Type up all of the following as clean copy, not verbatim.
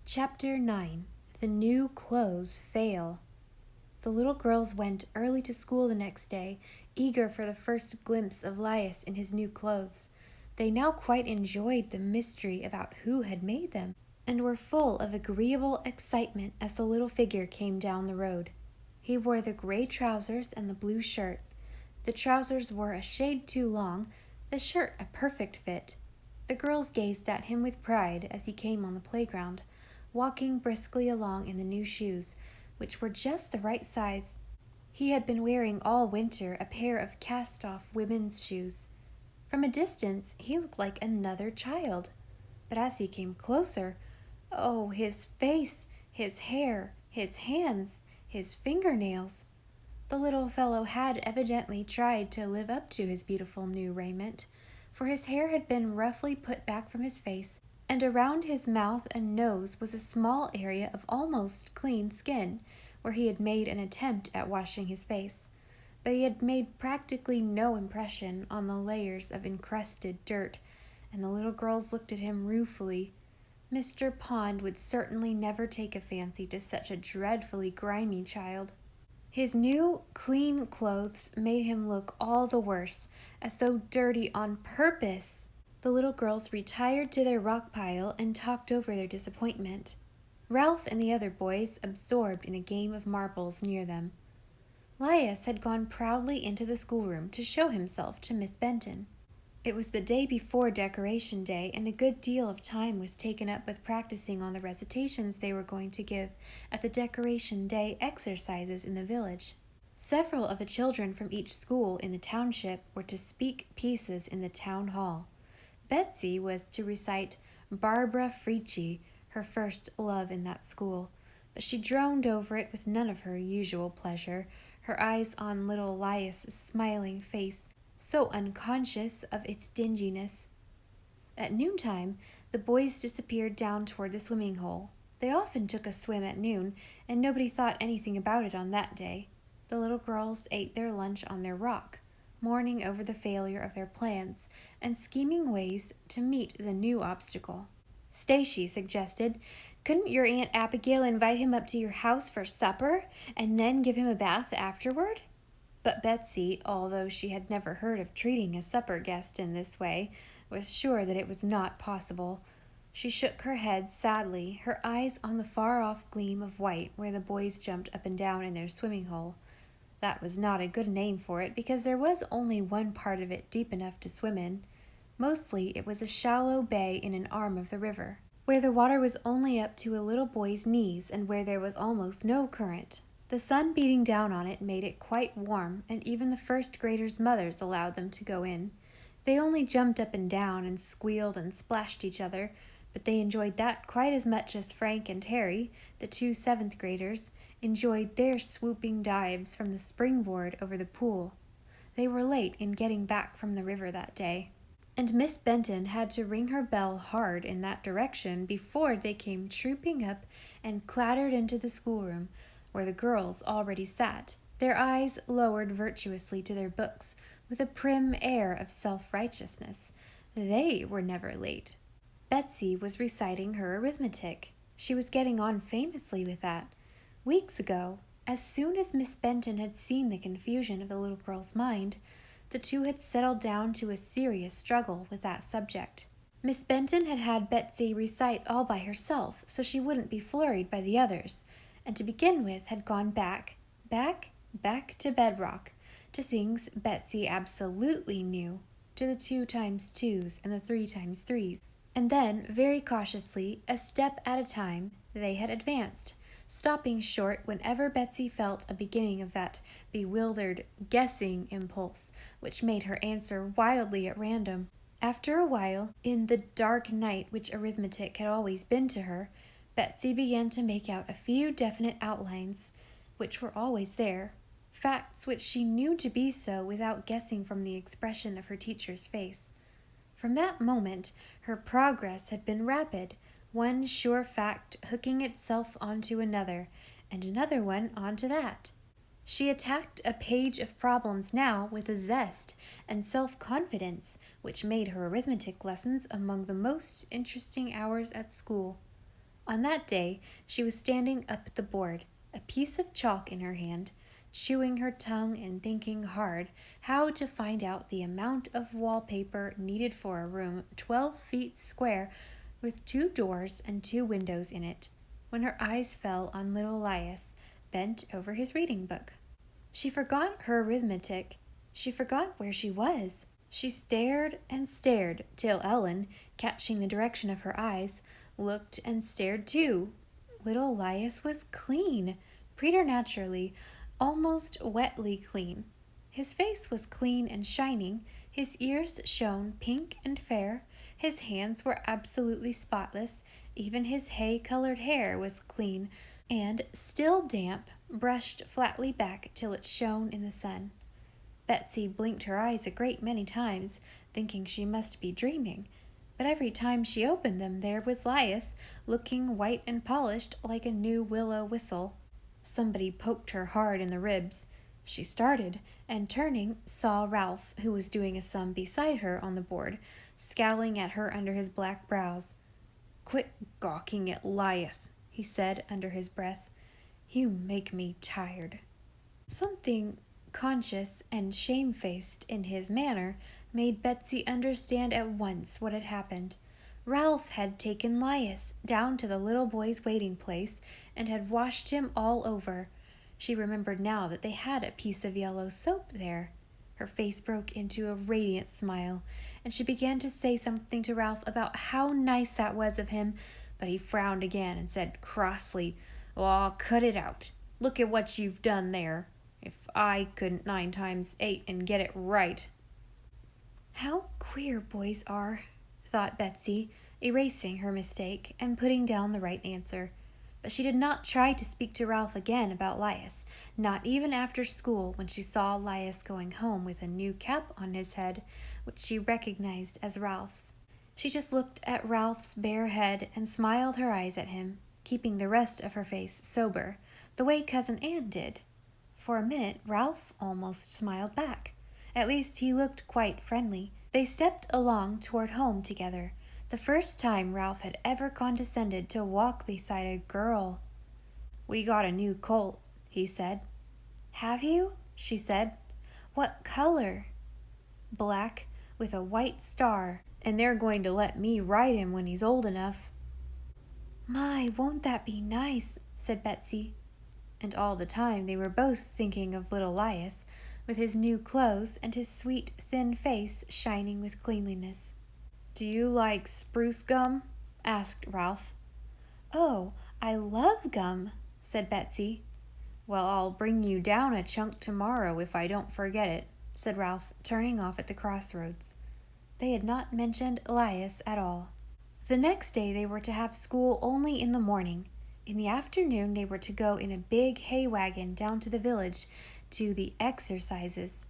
Chapter 9. The New Clothes Fail. The little girls went early to school the next day, eager for the first glimpse of Elias in his new clothes. They now quite enjoyed the mystery about who had made them, and were full of agreeable excitement as the little figure came down the road. He wore the gray trousers and the blue shirt. The trousers were a shade too long, the shirt a perfect fit. The girls gazed at him with pride as he came on the playground, walking briskly along in the new shoes, which were just the right size. He had been wearing all winter a pair of cast-off women's shoes. From a distance, he looked like another child. But as he came closer, oh, his face, his hair, his hands, his fingernails! The little fellow had evidently tried to live up to his beautiful new raiment, for his hair had been roughly put back from his face, and around his mouth and nose was a small area of almost clean skin, where he had made an attempt at washing his face. But he had made practically no impression on the layers of encrusted dirt, and the little girls looked at him ruefully. Mr. Pond would certainly never take a fancy to such a dreadfully grimy child. His new, clean clothes made him look all the worse, as though dirty on purpose. The little girls retired to their rock pile and talked over their disappointment, Ralph and the other boys absorbed in a game of marbles near them. Elias had gone proudly into the schoolroom to show himself to Miss Benton. It was the day before Decoration Day, and a good deal of time was taken up with practicing on the recitations they were going to give at the Decoration Day exercises in the village. Several of the children from each school in the township were to speak pieces in the town hall. Betsy was to recite Barbara Frietchie, her first love in that school, but she droned over it with none of her usual pleasure, her eyes on little Elias's smiling face, so unconscious of its dinginess. At noontime, the boys disappeared down toward the swimming hole. They often took a swim at noon, and nobody thought anything about it on that day. The little girls ate their lunch on their rock, mourning over the failure of their plans and scheming ways to meet the new obstacle. Stacy suggested, "Couldn't your Aunt Abigail invite him up to your house for supper and then give him a bath afterward?" But Betsy, although she had never heard of treating a supper guest in this way, was sure that it was not possible. She shook her head sadly, her eyes on the far-off gleam of white where the boys jumped up and down in their swimming hole. That was not a good name for it, because there was only one part of it deep enough to swim in. Mostly it was a shallow bay in an arm of the river, where the water was only up to a little boy's knees and where there was almost no current. The sun beating down on it made it quite warm, and even the first graders' mothers allowed them to go in. They only jumped up and down and squealed and splashed each other, but they enjoyed that quite as much as Frank and Harry, the two seventh graders, enjoyed their swooping dives from the springboard over the pool. They were late in getting back from the river that day, and Miss Benton had to ring her bell hard in that direction before they came trooping up and clattered into the schoolroom, where the girls already sat, their eyes lowered virtuously to their books, with a prim air of self-righteousness. They were never late. Betsy was reciting her arithmetic. She was getting on famously with that. Weeks ago, as soon as Miss Benton had seen the confusion of the little girl's mind, the two had settled down to a serious struggle with that subject. Miss Benton had had Betsy recite all by herself, so she wouldn't be flurried by the others, and to begin with had gone back to bedrock, to things Betsy absolutely knew, to the 2 times 2s and the 3 times 3s, and then, very cautiously, a step at a time, they had advanced, stopping short whenever Betsy felt a beginning of that bewildered guessing impulse which made her answer wildly at random. After a while, in the dark night which arithmetic had always been to her, Betsy began to make out a few definite outlines, which were always there, facts which she knew to be so without guessing from the expression of her teacher's face. From that moment, her progress had been rapid, one sure fact hooking itself onto another, and another one onto that. She attacked a page of problems now with a zest and self-confidence which made her arithmetic lessons among the most interesting hours at school. On that day, she was standing up at the board, a piece of chalk in her hand, chewing her tongue and thinking hard how to find out the amount of wallpaper needed for a room 12 feet square with 2 doors and 2 windows in it, when her eyes fell on little Elias, bent over his reading book. She forgot her arithmetic. She forgot where she was. She stared and stared till Ellen, catching the direction of her eyes, looked and stared too. Little Elias was clean, preternaturally, almost wetly clean. His face was clean and shining, his ears shone pink and fair, his hands were absolutely spotless, even his hay-colored hair was clean and, still damp, brushed flatly back till it shone in the sun. Betsy blinked her eyes a great many times, thinking she must be dreaming, but every time she opened them there was Elias, looking white and polished like a new willow whistle. Somebody poked her hard in the ribs. She started, and turning, saw Ralph, who was doing a sum beside her on the board, scowling at her under his black brows. "Quit gawking at Elias," he said under his breath. "You make me tired." Something conscious and shamefaced in his manner made Betsy understand at once what had happened. Ralph had taken Elias down to the little boy's waiting place and had washed him all over. She remembered now that they had a piece of yellow soap there. Her face broke into a radiant smile, and she began to say something to Ralph about how nice that was of him, but he frowned again and said crossly, "Aw, cut it out. Look at what you've done there. If I couldn't 9 times 8 and get it right." How queer boys are, thought Betsy, erasing her mistake and putting down the right answer. But she did not try to speak to Ralph again about Elias, not even after school when she saw Elias going home with a new cap on his head, which she recognized as Ralph's. She just looked at Ralph's bare head and smiled her eyes at him, keeping the rest of her face sober, the way Cousin Anne did. For a minute, Ralph almost smiled back. At least he looked quite friendly. They stepped along toward home together, the first time Ralph had ever condescended to walk beside a girl. "We got a new colt," he said. "Have you?" she said. "What color?" "Black, with a white star, and they're going to let me ride him when he's old enough." "My, won't that be nice?" said Betsy. And all the time they were both thinking of little Elias, with his new clothes and his sweet, thin face shining with cleanliness. "Do you like spruce gum?" asked Ralph. "Oh, I love gum," said Betsy. "Well, I'll bring you down a chunk tomorrow if I don't forget it," said Ralph, turning off at the crossroads. They had not mentioned Elias at all. The next day they were to have school only in the morning. In the afternoon they were to go in a big hay wagon down to the village to the exercises.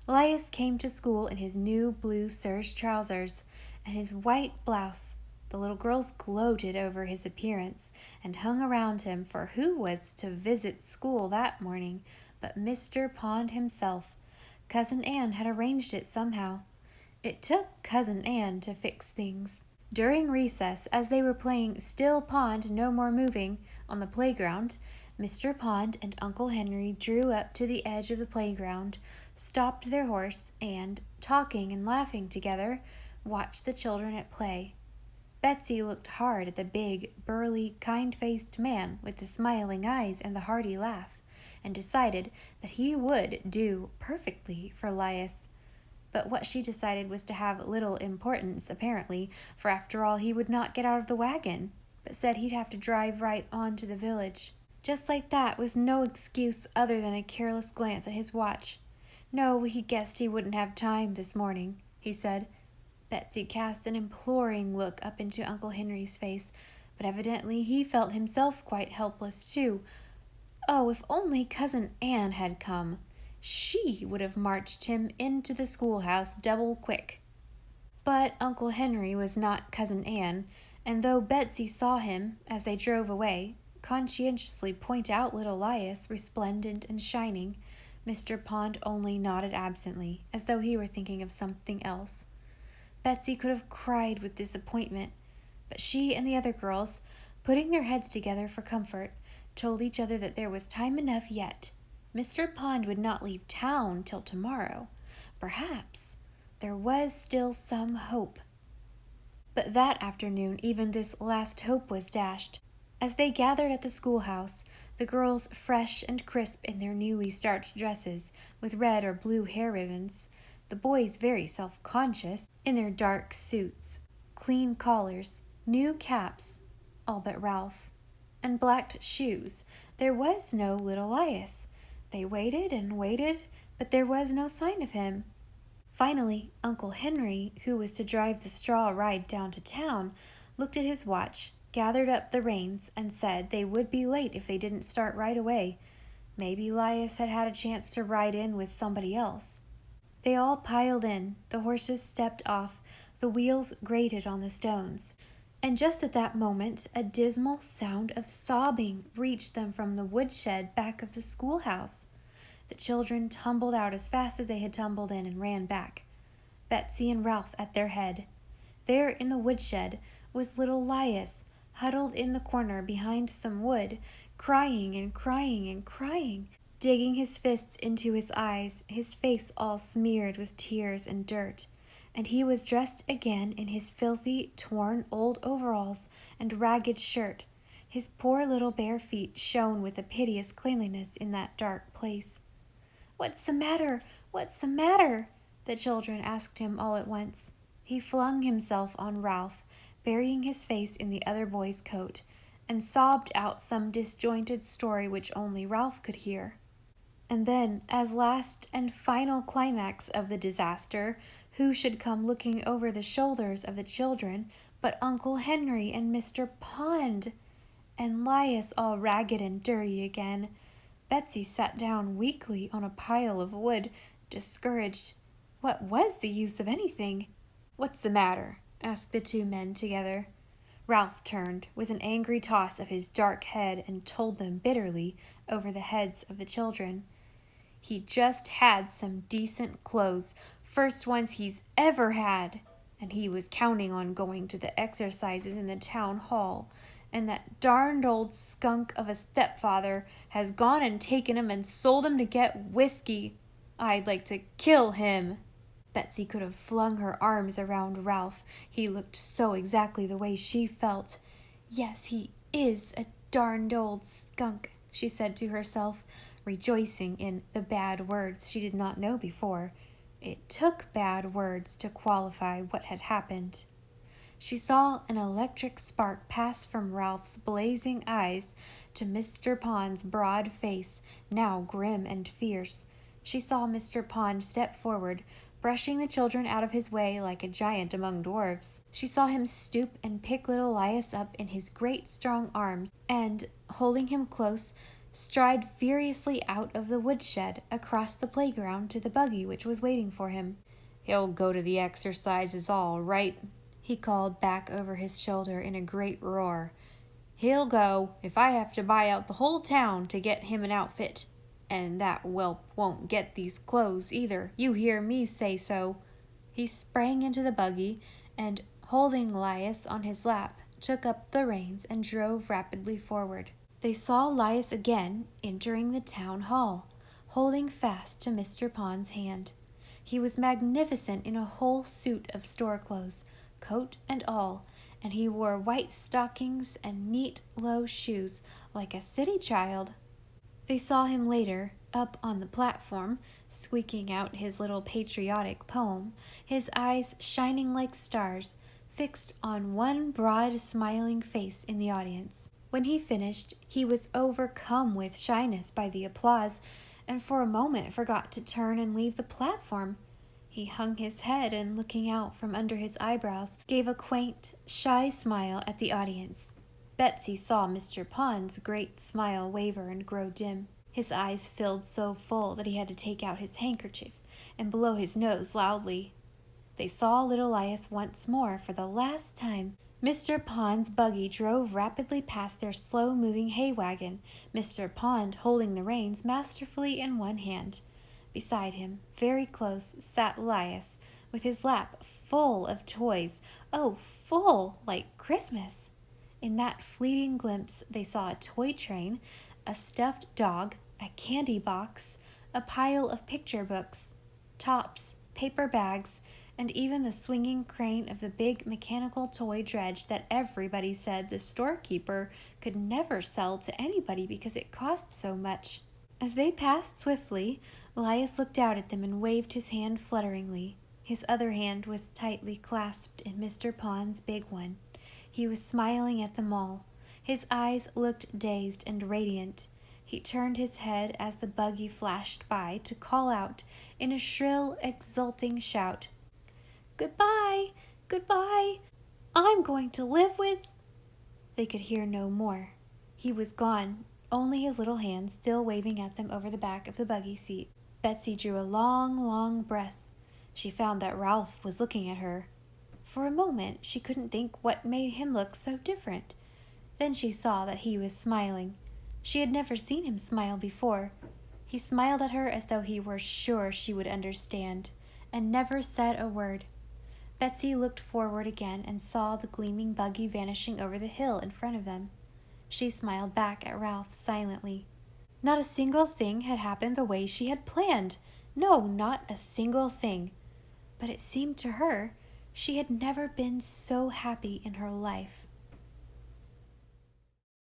Elias came to school in his new blue serge trousers and his white blouse. The little girls gloated over his appearance and hung around him, for who was to visit school that morning but Mr. Pond himself? Cousin Anne had arranged it somehow. It took Cousin Anne to fix things. During recess, as they were playing Still Pond No More Moving on the playground, Mr. Pond and Uncle Henry drew up to the edge of the playground, stopped their horse, and, talking and laughing together, watched the children at play. Betsy looked hard at the big, burly, kind-faced man with the smiling eyes and the hearty laugh, and decided that he would do perfectly for Elias. But what she decided was to have little importance, apparently, for after all he would not get out of the wagon, but said he'd have to drive right on to the village. Just like that, with no excuse other than a careless glance at his watch. No, he guessed he wouldn't have time this morning, he said. Betsy cast an imploring look up into Uncle Henry's face, but evidently he felt himself quite helpless too. Oh, if only Cousin Anne had come! She would have marched him into the schoolhouse double quick. But Uncle Henry was not Cousin Anne, and though Betsy saw him, as they drove away, conscientiously point out little Elias, resplendent and shining, Mr. Pond only nodded absently, as though he were thinking of something else. Betsy could have cried with disappointment, but she and the other girls putting their heads together for comfort, told each other that there was time enough yet. Mr. Pond would not leave town till tomorrow. Perhaps there was still some hope. But that afternoon even this last hope was dashed. As they gathered at the schoolhouse, the girls fresh and crisp in their newly starched dresses with red or blue hair ribbons, the boys very self-conscious in their dark suits, clean collars, new caps, all but Ralph, and blacked shoes. There was no little Elias. They waited and waited, but there was no sign of him. Finally, Uncle Henry, who was to drive the straw ride down to town, looked at his watch, gathered up the reins, and said they would be late if they didn't start right away. Maybe Elias had had a chance to ride in with somebody else. They all piled in, the horses stepped off, the wheels grated on the stones. And just at that moment, a dismal sound of sobbing reached them from the woodshed back of the schoolhouse. The children tumbled out as fast as they had tumbled in and ran back, Betsy and Ralph at their head. There in the woodshed was little Elias, huddled in the corner behind some wood, crying and crying and crying, digging his fists into his eyes, his face all smeared with tears and dirt. And he was dressed again in his filthy, torn old overalls and ragged shirt. His poor little bare feet shone with a piteous cleanliness in that dark place. "What's the matter? What's the matter?" the children asked him all at once. He flung himself on Ralph, burying his face in the other boy's coat, and sobbed out some disjointed story which only Ralph could hear. And then, as last and final climax of the disaster, who should come looking over the shoulders of the children but Uncle Henry and Mr. Pond? And Elias all ragged and dirty again. Betsy sat down weakly on a pile of wood, discouraged. What was the use of anything? "What's the matter?" asked the two men together. Ralph turned with an angry toss of his dark head and told them bitterly over the heads of the children. He just had some decent clothes, first ones he's ever had, and he was counting on going to the exercises in the town hall, and that darned old skunk of a stepfather has gone and taken him and sold him to get whiskey. I'd like to kill him." Betsy could have flung her arms around Ralph. He looked so exactly the way she felt. "Yes, he is a darned old skunk," she said to herself, rejoicing in the bad words she did not know before. It took bad words to qualify what had happened. She saw an electric spark pass from Ralph's blazing eyes to Mr. Pond's broad face, now grim and fierce. She saw Mr. Pond step forward, brushing the children out of his way like a giant among dwarfs. She saw him stoop and pick little Elias up in his great strong arms, and, holding him close, stride furiously out of the woodshed across the playground to the buggy which was waiting for him. "He'll go to the exercises all right," he called back over his shoulder in a great roar. "He'll go, if I have to buy out the whole town to get him an outfit. And that whelp won't get these clothes either. You hear me say so." He sprang into the buggy and, holding Elias on his lap, took up the reins and drove rapidly forward. They saw Elias again entering the town hall, holding fast to Mr. Pond's hand. He was magnificent in a whole suit of store clothes, coat and all, and he wore white stockings and neat low shoes like a city child. They saw him later, up on the platform, squeaking out his little patriotic poem, his eyes shining like stars, fixed on one broad, smiling face in the audience. When he finished, he was overcome with shyness by the applause, and for a moment forgot to turn and leave the platform. He hung his head and, looking out from under his eyebrows, gave a quaint, shy smile at the audience. Betsy saw Mr. Pond's great smile waver and grow dim. His eyes filled so full that he had to take out his handkerchief and blow his nose loudly. They saw little Elias once more for the last time. Mr. Pond's buggy drove rapidly past their slow-moving hay wagon, Mr. Pond holding the reins masterfully in one hand. Beside him, very close, sat Elias, with his lap full of toys, oh, full like Christmas. In that fleeting glimpse, they saw a toy train, a stuffed dog, a candy box, a pile of picture books, tops, paper bags, and even the swinging crane of the big mechanical toy dredge that everybody said the storekeeper could never sell to anybody because it cost so much. As they passed swiftly, Elias looked out at them and waved his hand flutteringly. His other hand was tightly clasped in Mr. Pond's big one. He was smiling at them all. His eyes looked dazed and radiant. He turned his head as the buggy flashed by to call out in a shrill, exulting shout, "Goodbye! Goodbye! I'm going to live with—" They could hear no more. He was gone, only his little hand still waving at them over the back of the buggy seat. Betsy drew a long, long breath. She found that Ralph was looking at her. For a moment she couldn't think what made him look so different. Then she saw that he was smiling. She had never seen him smile before. He smiled at her as though he were sure she would understand, and never said a word. Betsy looked forward again and saw the gleaming buggy vanishing over the hill in front of them. She smiled back at Ralph silently. Not a single thing had happened the way she had planned. No, not a single thing. But it seemed to her she had never been so happy in her life.